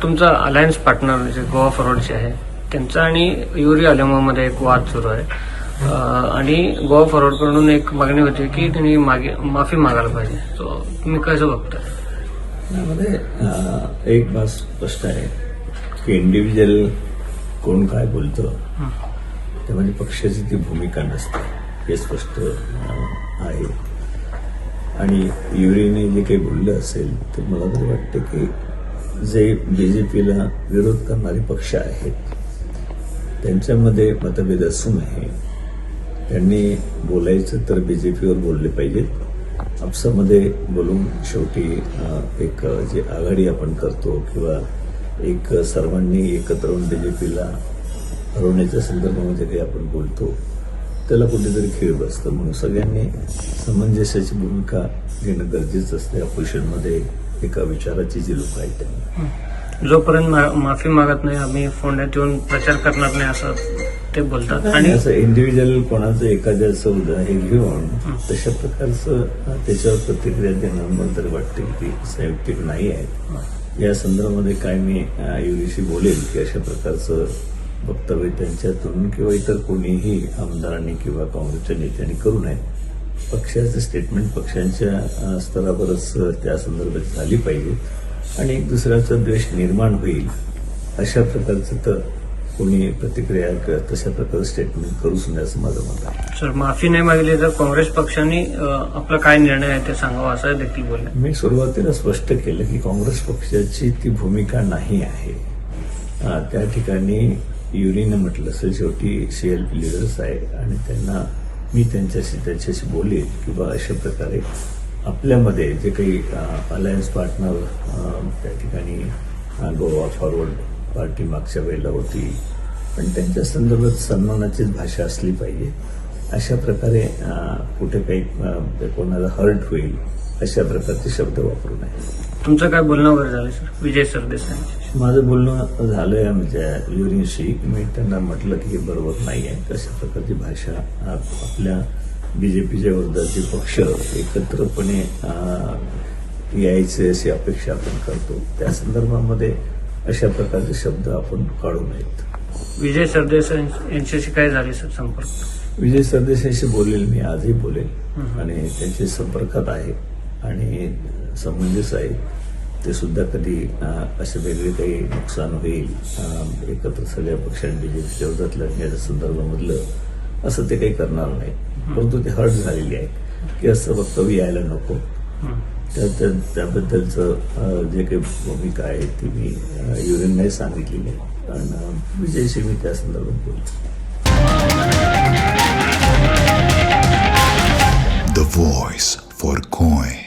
तुमचा alliance partner जे गोवा फॉरवर्डचे आहे त्यांचा आणि युरी आलेमामध्ये एक वाद सुरू आहे आणि गोवा फॉरवर्डकडून एक मागणी होती की त्यांनी माफी मागायला पाहिजे. तो तुम्ही कसं बघताय? त्यामध्ये एक बात स्पष्ट आहे की इंडिव्हिज्युअल कोण काय बोलतं त्यामध्ये पक्षाची ती भूमिका नसते हे स्पष्ट आहे. आणि युरीने जे काही बोललं असेल तर मला तरी वाटतं की जे बीजेपीला विरोध करणारे पक्ष आहेत त्यांच्यामध्ये मतभेद असू नये. त्यांनी बोलायचं तर बीजेपीवर बोलले पाहिजेत. आपसामध्ये बोलून शेवटी एक जी आघाडी आपण करतो किंवा एक सर्वांनी एकत्र येऊन बीजेपीला हरवण्याच्या संदर्भामध्ये काही आपण बोलतो त्याला कुठेतरी खीळ बसतं. म्हणून सगळ्यांनी समंजसाची भूमिका घेणं गरजेचं असते. ऑपोजिशनमध्ये एका विचाराची जी लोक आहेत त्यांनी जोपर्यंत माफी मागत नाही आम्ही फोंड्यात येऊन प्रचार करणार नाही असं ते बोलतात. आणि असं इंडिव्हिज्युअल कोणाचं एखाद्याचं हे घेऊन तशा प्रकारचं त्याच्यावर प्रतिक्रिया देणं मला तरी वाटते की संयुक्तिक नाही आहे. या संदर्भामध्ये काय मी युरीशी बोलेल की अशा प्रकारचं वक्तव्य त्यांच्यातून किंवा इतर कोणीही आमदारांनी किंवा काँग्रेसच्या नेत्यांनी करू नये. पक्षाचं स्टेटमेंट पक्षांच्या स्तरावरच त्या संदर्भात झाली पाहिजे आणि एक दुसऱ्याचा द्वेष निर्माण होईल अशा प्रकारचं तर कोणी प्रतिक्रिया किंवा तशा प्रकारचं स्टेटमेंट करूच नये असं माझं मत आहे. सर, माफी नाही मागली तर काँग्रेस पक्षाने आपला काय निर्णय आहे ते सांगावं असं देखील बोलले. मी सुरुवातीला स्पष्ट केलं की काँग्रेस पक्षाची ती भूमिका नाही आहे. त्या ठिकाणी युरीने म्हटलं असेल शेवटी सीएलपी लिडर्स आहे आणि त्यांना मी त्यांच्याशी बोलेल किंवा अशा प्रकारे आपल्यामध्ये जे काही अलायन्स पार्टनर त्या ठिकाणी गोवा फॉरवर्ड पार्टी मागच्या वेळेला होती पण त्यांच्या संदर्भात सन्मानाचीच भाषा असली पाहिजे. अशा प्रकारे कुठे काही कोणाला हर्ट होईल अशा प्रकारचे शब्द वापरू नये. तुमचं काय बोलणं वगैरे झालं सर विजय सरदेसाई? माझं बोलणं झालंय आमच्या युरीशी. मी त्यांना म्हटलं की हे बरोबर नाही आहे. तशा प्रकारची भाषा आपल्या बीजेपीच्या विरोधाचे पक्ष एकत्रपणे यायचे अशी अपेक्षा आपण करतो. त्या संदर्भामध्ये अशा प्रकारचे शब्द आपण काढू नयेत. विजय सरदेसाई यांच्याशी काय झाले सर संपर्क? विजय सरदेसाईशी बोलेल मी आजही बोलेल आणि त्यांच्या संपर्कात आहे आणि समंजस आहे. ते सुद्धा कधी असे वेगळे काही नुकसान होईल एकत्र सगळ्या पक्षांनी बीजेपीच्या विरोधात लढण्याच्या संदर्भामधलं असं ते काही करणार नाही. परंतु ते हर्ट झालेली आहे की असं वक्तव्य यायला नको. त्याबद्दलचं जे काही भूमिका आहे ती मी युरीने सांगितलेली आहे कारण विजयशी मी त्या संदर्भात बोलतो. The voice for coin.